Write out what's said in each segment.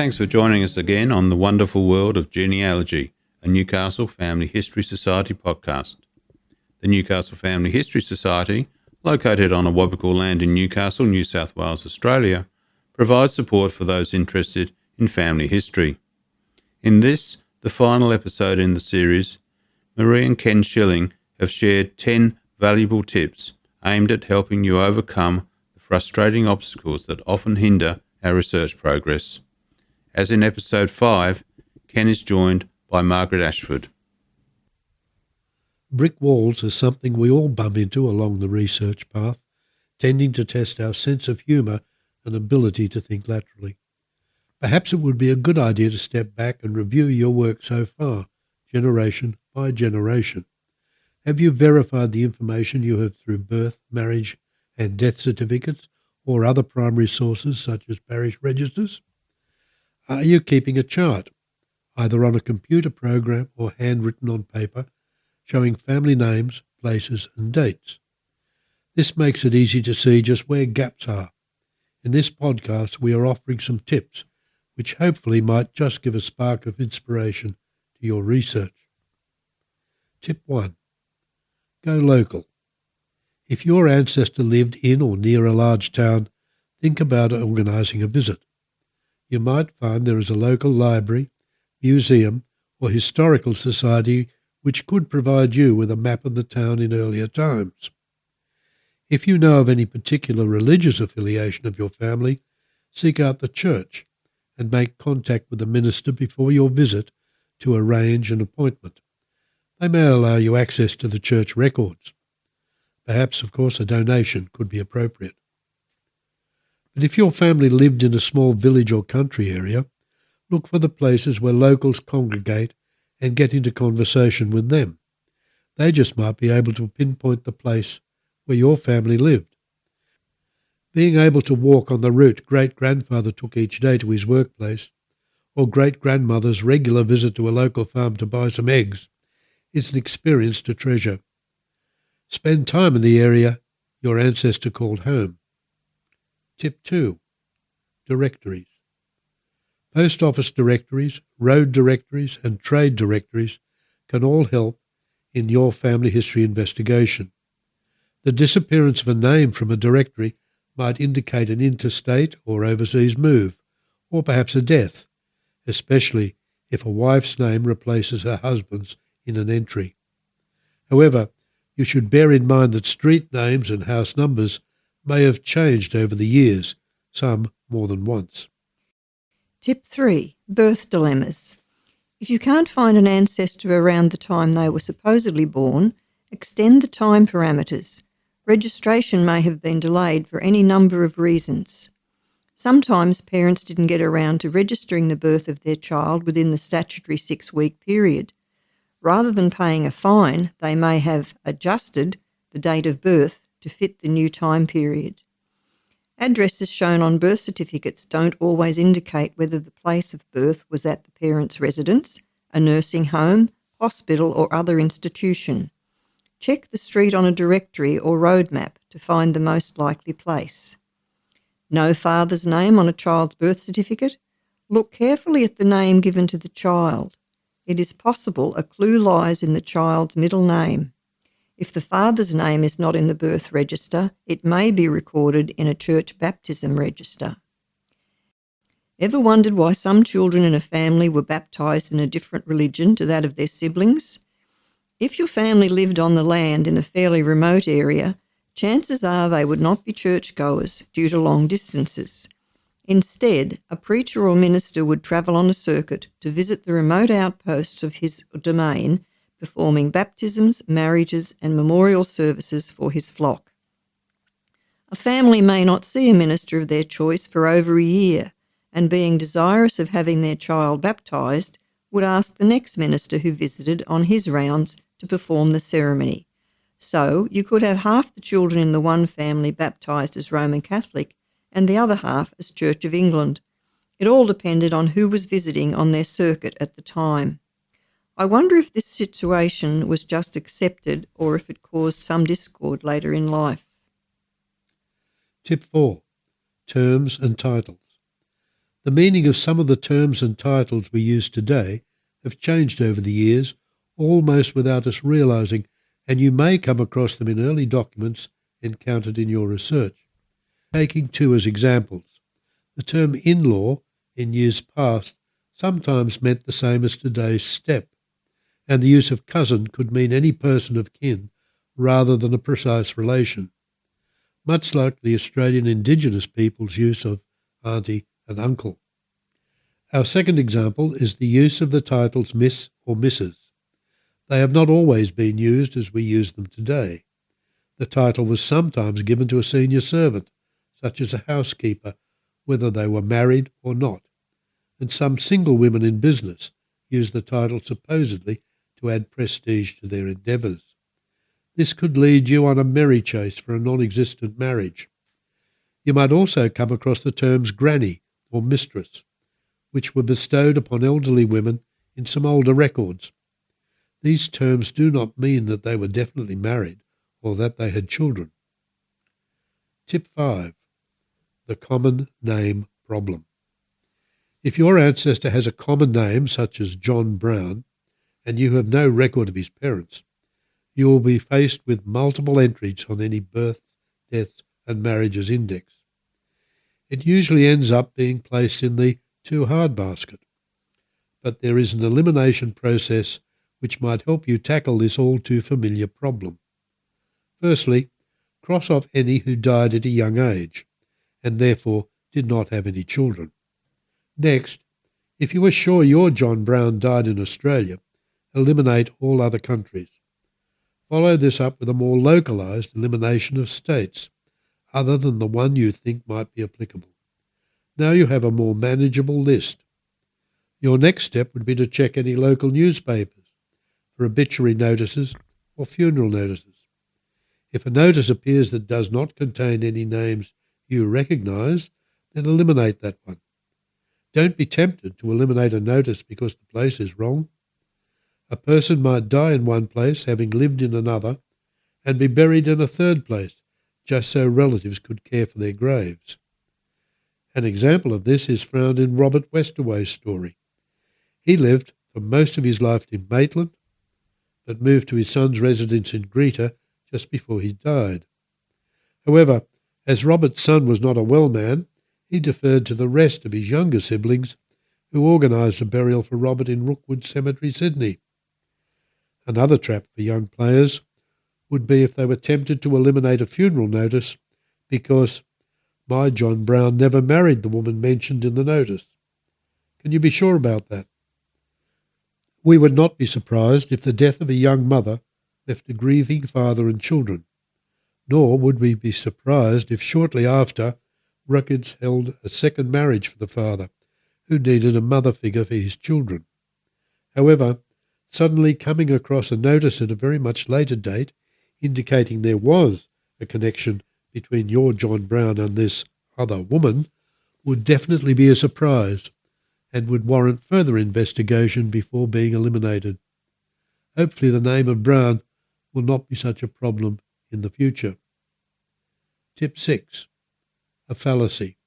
Thanks for joining us again on the wonderful world of Genealogy, a Newcastle Family History Society podcast. The Newcastle Family History Society, located on Awabakal land in Newcastle, New South Wales, Australia, provides support for those interested in family history. In this, the final episode in the series, Maree and Ken Shilling have shared 10 valuable tips aimed at helping you overcome the frustrating obstacles that often hinder our research progress. As in episode 5, Ken is joined by Margaret Ashford. Brick walls are something we all bump into along the research path, tending to test our sense of humour and ability to think laterally. Perhaps it would be a good idea to step back and review your work so far, generation by generation. Have you verified the information you have through birth, marriage and death certificates or other primary sources such as parish registers? Are you keeping a chart, either on a computer program or handwritten on paper, showing family names, places and dates? This makes it easy to see just where gaps are. In this podcast, we are offering some tips which hopefully might just give a spark of inspiration to your research. Tip 1. Go local. If your ancestor lived in or near a large town, think about organising a visit. You might find there is a local library, museum or historical society which could provide you with a map of the town in earlier times. If you know of any particular religious affiliation of your family, seek out the church and make contact with the minister before your visit to arrange an appointment. They may allow you access to the church records. Perhaps, of course, a donation could be appropriate. But if your family lived in a small village or country area, look for the places where locals congregate and get into conversation with them. They just might be able to pinpoint the place where your family lived. Being able to walk on the route great-grandfather took each day to his workplace, or great-grandmother's regular visit to a local farm to buy some eggs, is an experience to treasure. Spend time in the area your ancestor called home. Tip 2. Directories. Post office directories, road directories and trade directories can all help in your family history investigation. The disappearance of a name from a directory might indicate an interstate or overseas move, or perhaps a death, especially if a wife's name replaces her husband's in an entry. However, you should bear in mind that street names and house numbers may have changed over the years, some more than once. Tip 3. Birth dilemmas. If you can't find an ancestor around the time they were supposedly born, extend the time parameters. Registration may have been delayed for any number of reasons. Sometimes parents didn't get around to registering the birth of their child within the statutory 6-week period. Rather than paying a fine, they may have adjusted the date of birth to fit the new time period. Addresses shown on birth certificates don't always indicate whether the place of birth was at the parent's residence, a nursing home, hospital or other institution. Check the street on a directory or road map to find the most likely place. No father's name on a child's birth certificate? Look carefully at the name given to the child. It is possible a clue lies in the child's middle name. If the father's name is not in the birth register, it may be recorded in a church baptism register. Ever wondered why some children in a family were baptised in a different religion to that of their siblings? If your family lived on the land in a fairly remote area, chances are they would not be churchgoers due to long distances. Instead, a preacher or minister would travel on a circuit to visit the remote outposts of his domain, performing baptisms, marriages and memorial services for his flock. A family may not see a minister of their choice for over a year, and being desirous of having their child baptised, would ask the next minister who visited on his rounds to perform the ceremony. So you could have half the children in the one family baptised as Roman Catholic and the other half as Church of England. It all depended on who was visiting on their circuit at the time. I wonder if this situation was just accepted or if it caused some discord later in life. Tip 4. Terms and titles. The meaning of some of the terms and titles we use today have changed over the years, almost without us realizing, and you may come across them in early documents encountered in your research. Taking two as examples, the term in-law in years past sometimes meant the same as today's step, and the use of cousin could mean any person of kin rather than a precise relation, much like the Australian Indigenous people's use of auntie and uncle. Our second example is the use of the titles Miss or Mrs. They have not always been used as we use them today. The title was sometimes given to a senior servant, such as a housekeeper, whether they were married or not, and some single women in business used the title supposedly to add prestige to their endeavours. This could lead you on a merry chase for a non-existent marriage. You might also come across the terms granny or mistress, which were bestowed upon elderly women in some older records. These terms do not mean that they were definitely married or that they had children. Tip 5. The common name problem. If your ancestor has a common name, such as John Brown, and you have no record of his parents, you will be faced with multiple entries on any births, deaths, and marriages index. It usually ends up being placed in the too hard basket, but there is an elimination process which might help you tackle this all too familiar problem. Firstly, cross off any who died at a young age, and therefore did not have any children. Next, if you are sure your John Brown died in Australia, eliminate all other countries. Follow this up with a more localised elimination of states, other than the one you think might be applicable. Now you have a more manageable list. Your next step would be to check any local newspapers for obituary notices or funeral notices. If a notice appears that does not contain any names you recognise, then eliminate that one. Don't be tempted to eliminate a notice because the place is wrong. A person might die in one place, having lived in another, and be buried in a third place, just so relatives could care for their graves. An example of this is found in Robert Westaway's story. He lived for most of his life in Maitland, but moved to his son's residence in Greta just before he died. However, as Robert's son was not a well man, he deferred to the rest of his younger siblings, who organised a burial for Robert in Rookwood Cemetery, Sydney. Another trap for young players would be if they were tempted to eliminate a funeral notice because my John Brown never married the woman mentioned in the notice. Can you be sure about that? We would not be surprised if the death of a young mother left a grieving father and children, nor would we be surprised if shortly after records held a second marriage for the father, who needed a mother figure for his children. However, suddenly coming across a notice at a very much later date indicating there was a connection between your John Brown and this other woman would definitely be a surprise and would warrant further investigation before being eliminated. Hopefully the name of Brown will not be such a problem in the future. Tip 6. A fallacy.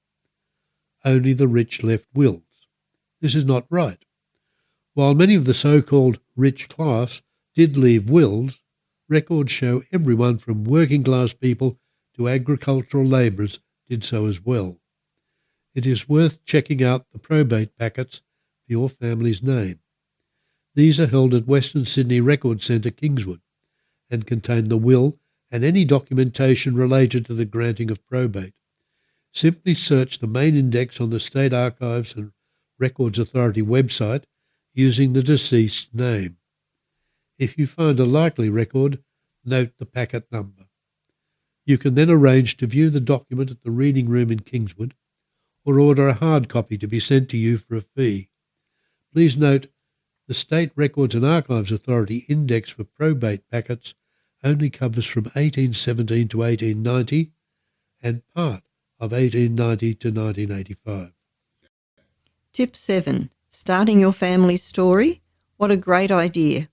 Only the rich left wills. This is not right. While many of the so-called rich class did leave wills, records show everyone from working-class people to agricultural labourers did so as well. It is worth checking out the probate packets for your family's name. These are held at Western Sydney Record Centre, Kingswood, and contain the will and any documentation related to the granting of probate. Simply search the main index on the State Archives and Records Authority website using the deceased's name. If you find a likely record, note the packet number. You can then arrange to view the document at the reading room in Kingswood or order a hard copy to be sent to you for a fee. Please note the State Records and Archives Authority index for probate packets only covers from 1817 to 1890 and part of 1890 to 1985. Tip 7. Starting your family story. What a great idea.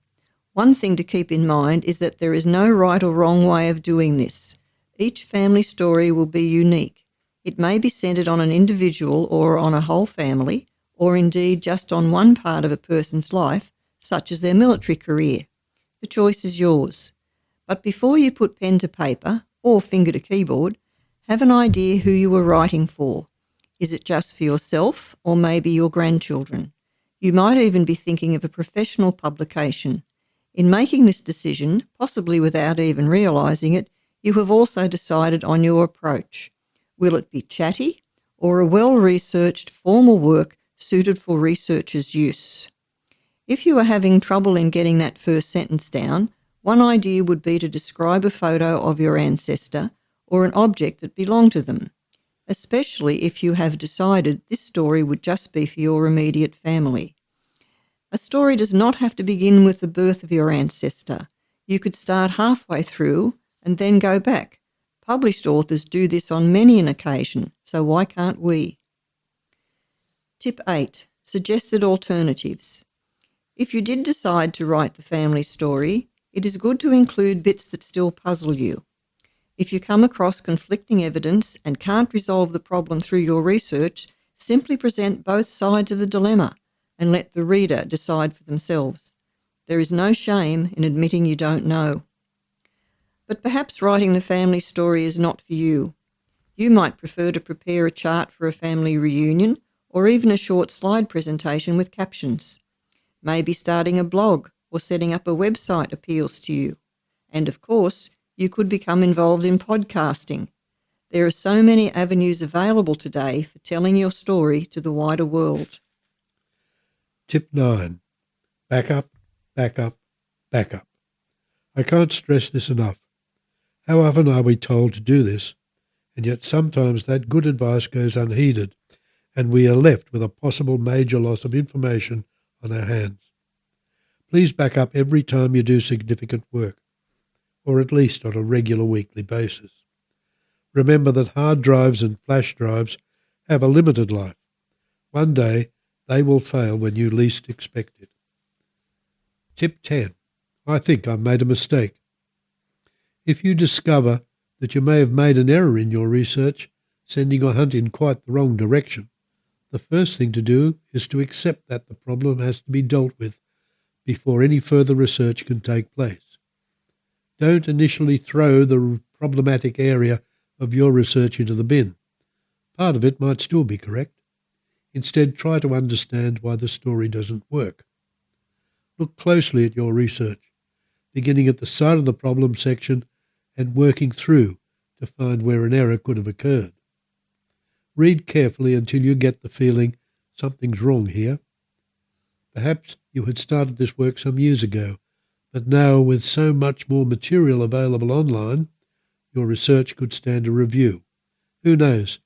One thing to keep in mind is that there is no right or wrong way of doing this. Each family story will be unique. It may be centred on an individual or on a whole family, or indeed just on one part of a person's life, such as their military career. The choice is yours. But before you put pen to paper or finger to keyboard, have an idea who you are writing for. Is it just for yourself or maybe your grandchildren? You might even be thinking of a professional publication. In making this decision, possibly without even realising it, you have also decided on your approach. Will it be chatty or a well-researched formal work suited for researchers' use? If you are having trouble in getting that first sentence down, one idea would be to describe a photo of your ancestor or an object that belonged to them, especially if you have decided this story would just be for your immediate family. A story does not have to begin with the birth of your ancestor. You could start halfway through and then go back. Published authors do this on many an occasion, so why can't we? Tip 8. Suggested alternatives. If you did decide to write the family story, it is good to include bits that still puzzle you. If you come across conflicting evidence and can't resolve the problem through your research, simply present both sides of the dilemma and let the reader decide for themselves. There is no shame in admitting you don't know. But perhaps writing the family story is not for you. You might prefer to prepare a chart for a family reunion or even a short slide presentation with captions. Maybe starting a blog or setting up a website appeals to you. And of course, you could become involved in podcasting. There are so many avenues available today for telling your story to the wider world. Tip 9. Back up, back up, back up. I can't stress this enough. How often are we told to do this, and yet sometimes that good advice goes unheeded, and we are left with a possible major loss of information on our hands. Please back up every time you do significant work, or at least on a regular weekly basis. Remember that hard drives and flash drives have a limited life. One day they will fail when you least expect it. Tip 10. I think I've made a mistake. If you discover that you may have made an error in your research, sending your hunt in quite the wrong direction, the first thing to do is to accept that the problem has to be dealt with before any further research can take place. Don't initially throw the problematic area of your research into the bin. Part of it might still be correct. Instead, try to understand why the story doesn't work. Look closely at your research, beginning at the start of the problem section and working through to find where an error could have occurred. Read carefully until you get the feeling something's wrong here. Perhaps you had started this work some years ago, but now with so much more material available online, your research could stand a review. Who knows?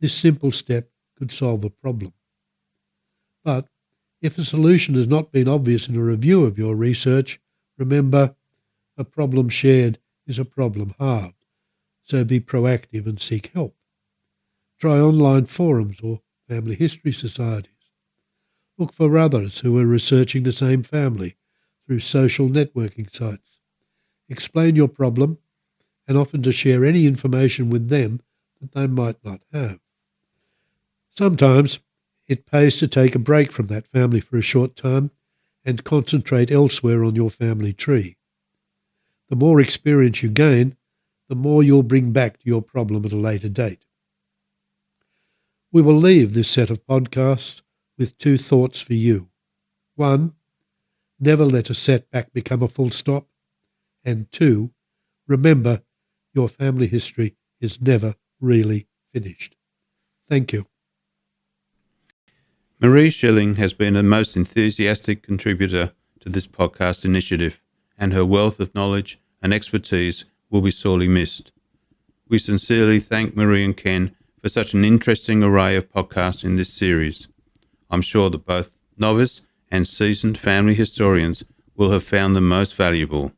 This simple step could solve a problem. But if a solution has not been obvious in a review of your research, remember, a problem shared is a problem halved, so be proactive and seek help. Try online forums or family history societies. Look for others who are researching the same family through social networking sites. Explain your problem and offer to share any information with them that they might not have. Sometimes it pays to take a break from that family for a short time and concentrate elsewhere on your family tree. The more experience you gain, the more you'll bring back to your problem at a later date. We will leave this set of podcasts with 2 thoughts for you. 1, never let a setback become a full stop. And 2, remember, your family history is never really finished. Thank you. Maree Shilling has been a most enthusiastic contributor to this podcast initiative, and her wealth of knowledge and expertise will be sorely missed. We sincerely thank Maree and Ken for such an interesting array of podcasts in this series. I'm sure that both novice and seasoned family historians will have found them most valuable.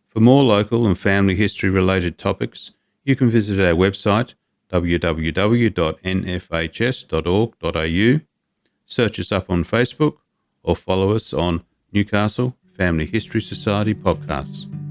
For more local and family history related topics, you can visit our website www.nfhs.org.au, search us up on Facebook, or follow us on Newcastle Family History Society Podcasts.